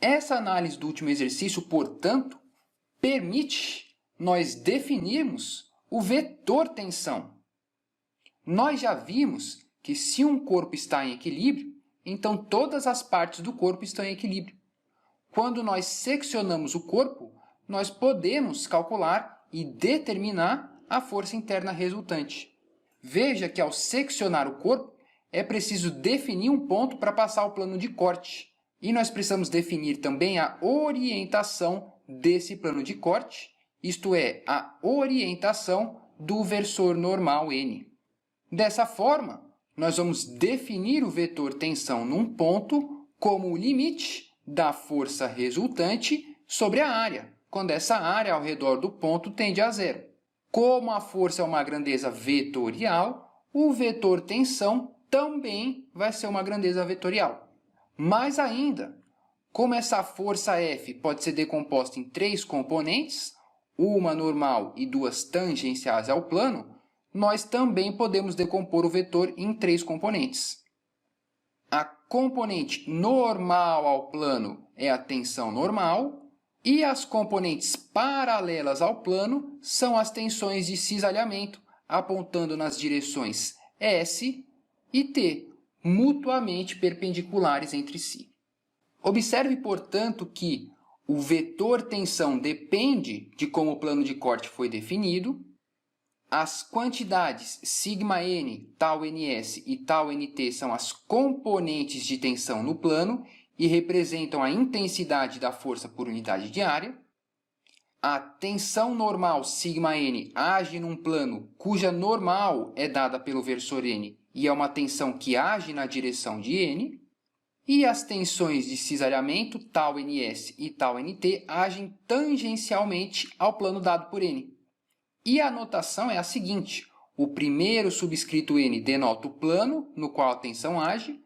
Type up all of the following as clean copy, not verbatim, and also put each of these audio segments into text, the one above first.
Essa análise do último exercício, portanto, permite nós definirmos o vetor tensão. Nós já vimos que se um corpo está em equilíbrio, então todas as partes do corpo estão em equilíbrio. Quando nós seccionamos o corpo, nós podemos calcular e determinar a força interna resultante. Veja que ao seccionar o corpo, é preciso definir um ponto para passar o plano de corte. E nós precisamos definir também a orientação desse plano de corte, isto é, a orientação do versor normal N. Dessa forma, nós vamos definir o vetor tensão num ponto como o limite da força resultante sobre a área, quando essa área ao redor do ponto tende a zero. Como a força é uma grandeza vetorial, o vetor tensão também vai ser uma grandeza vetorial. Mais ainda, como essa força F pode ser decomposta em três componentes, uma normal e duas tangenciais ao plano, nós também podemos decompor o vetor em três componentes. A componente normal ao plano é a tensão normal e as componentes paralelas ao plano são as tensões de cisalhamento, apontando nas direções S e T, mutuamente perpendiculares entre si. Observe, portanto, que o vetor tensão depende de como o plano de corte foi definido. As quantidades σn, tau ns e tau nt são as componentes de tensão no plano e representam a intensidade da força por unidade de área. A tensão normal σn age num plano cuja normal é dada pelo versor n e é uma tensão que age na direção de n. E as tensões de cisalhamento, tau ns e tau nt, agem tangencialmente ao plano dado por n. E a notação é a seguinte: o primeiro subscrito n denota o plano no qual a tensão age,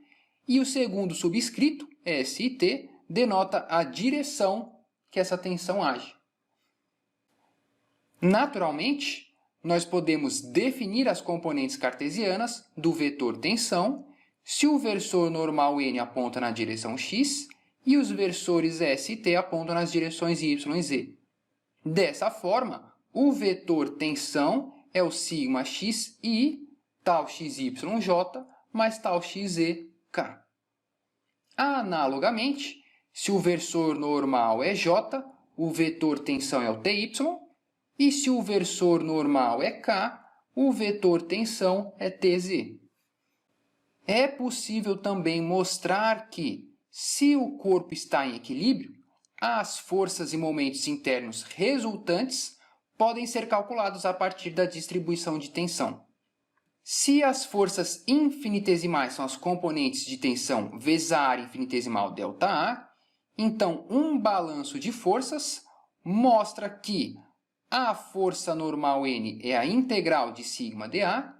e o segundo subscrito, S e T, denota a direção que essa tensão age. Naturalmente, nós podemos definir as componentes cartesianas do vetor tensão se o versor normal n aponta na direção x e os versores S e T apontam nas direções y e z. Dessa forma, o vetor tensão é o σx i tau xyj mais tau xz k. Analogamente, se o versor normal é j, o vetor tensão é o ty, e se o versor normal é k, o vetor tensão é tz. É possível também mostrar que, se o corpo está em equilíbrio, as forças e momentos internos resultantes podem ser calculados a partir da distribuição de tensão. Se as forças infinitesimais são as componentes de tensão vezes a área infinitesimal ΔA, então um balanço de forças mostra que a força normal N é a integral de σdA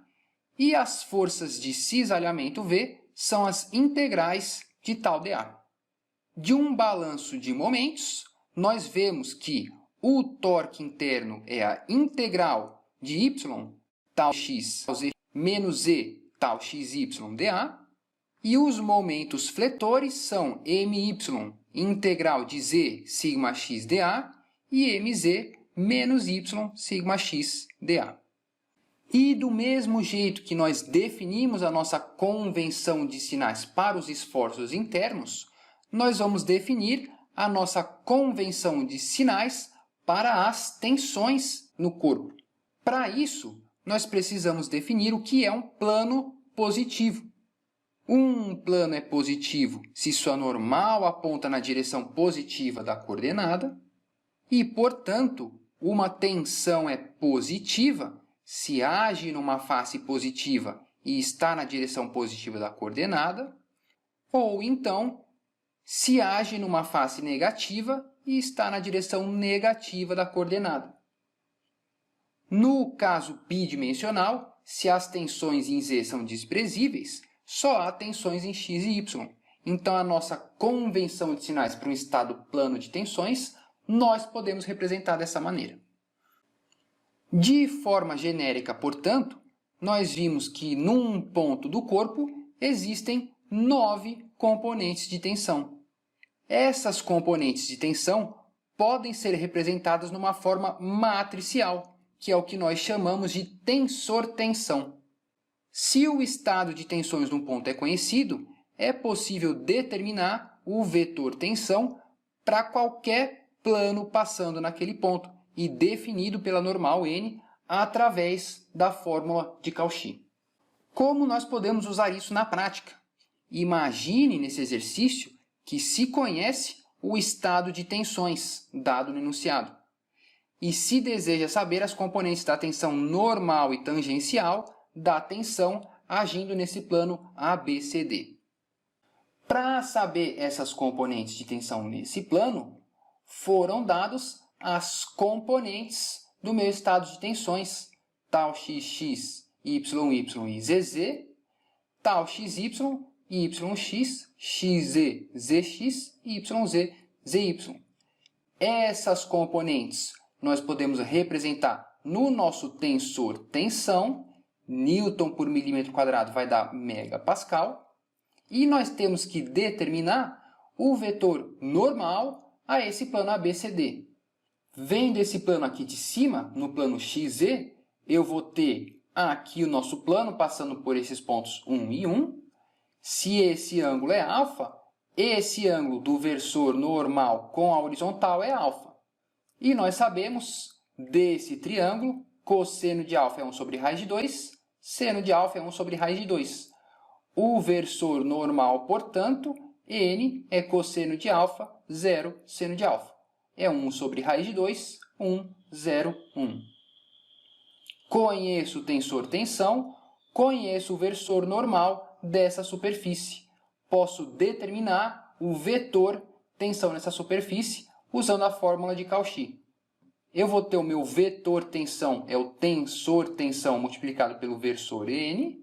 e as forças de cisalhamento V são as integrais de tal dA. De um balanço de momentos, nós vemos que o torque interno é a integral de y, tau x, menos z, tau xy dA, e os momentos fletores são my, integral de z, sigma x dA, e mz, menos y, sigma x dA. E do mesmo jeito que nós definimos a nossa convenção de sinais para os esforços internos, nós vamos definir a nossa convenção de sinais para as tensões no corpo. Para isso, nós precisamos definir o que é um plano positivo. Um plano é positivo se sua normal aponta na direção positiva da coordenada e, portanto, uma tensão é positiva se age numa face positiva e está na direção positiva da coordenada, ou então, se age numa face negativa e está na direção negativa da coordenada. No caso bidimensional, se as tensões em Z são desprezíveis, só há tensões em X e Y. Então, a nossa convenção de sinais para um estado plano de tensões, nós podemos representar dessa maneira. De forma genérica, portanto, nós vimos que num ponto do corpo existem 9 componentes de tensão. Essas componentes de tensão podem ser representadas numa forma matricial, que é o que nós chamamos de tensor-tensão. Se o estado de tensões num ponto é conhecido, é possível determinar o vetor tensão para qualquer plano passando naquele ponto e definido pela normal n através da fórmula de Cauchy. Como nós podemos usar isso na prática? Imagine nesse exercício que se conhece o estado de tensões dado no enunciado e se deseja saber as componentes da tensão normal e tangencial da tensão agindo nesse plano ABCD. Para saber essas componentes de tensão nesse plano, foram dados as componentes do meu estado de tensões, tal xx, yy e zz, tal xy, yx, xz, zx e yz, zy. Essas componentes nós podemos representar no nosso tensor tensão, Newton por milímetro quadrado vai dar megapascal, e nós temos que determinar o vetor normal a esse plano ABCD. Vendo esse plano aqui de cima, no plano XZ, eu vou ter aqui o nosso plano passando por esses pontos 1 e 1. Se esse ângulo é alfa, esse ângulo do versor normal com a horizontal é alfa. E nós sabemos desse triângulo, cosseno de alfa é 1 sobre raiz de 2, seno de alfa é 1 sobre raiz de 2. O versor normal, portanto, n é cosseno de alfa, 0 seno de alfa. É 1 sobre raiz de 2, 1, 0, 1. Conheço o tensor tensão, conheço o versor normal dessa superfície. Posso determinar o vetor tensão nessa superfície usando a fórmula de Cauchy. Eu vou ter o meu vetor tensão, é o tensor tensão multiplicado pelo versor n.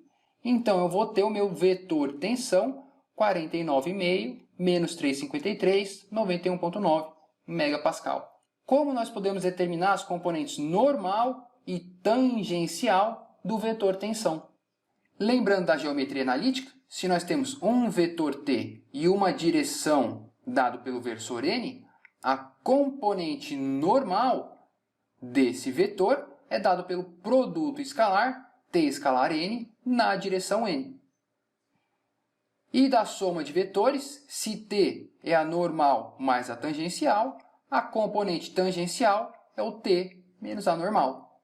Então, eu vou ter o meu vetor tensão, 49,5 menos 3,53, 91,9 megapascal. Como nós podemos determinar as componentes normal e tangencial do vetor tensão? Lembrando da geometria analítica, se nós temos um vetor t e uma direção dado pelo versor n, a componente normal desse vetor é dado pelo produto escalar t escalar n na direção n. E da soma de vetores, se t é a normal mais a tangencial, a componente tangencial é o t menos a normal.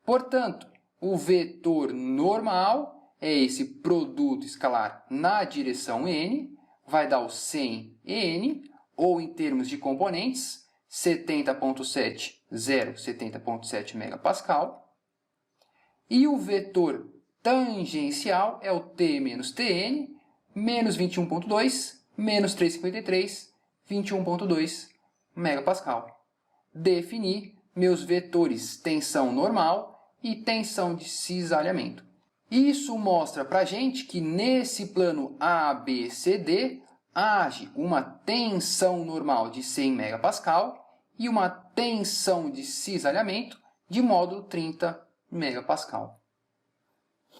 Portanto, o vetor normal é esse produto escalar na direção n, vai dar o 100 n, ou em termos de componentes, 70,7, 70,7 megapascal. E o vetor tangencial é o t menos tn, menos 21,2, menos 3,53, 21,2 megapascal. Definir meus vetores tensão normal e tensão de cisalhamento. Isso mostra para a gente que nesse plano ABCD age uma tensão normal de 100 megapascal e uma tensão de cisalhamento de módulo 30 megapascal.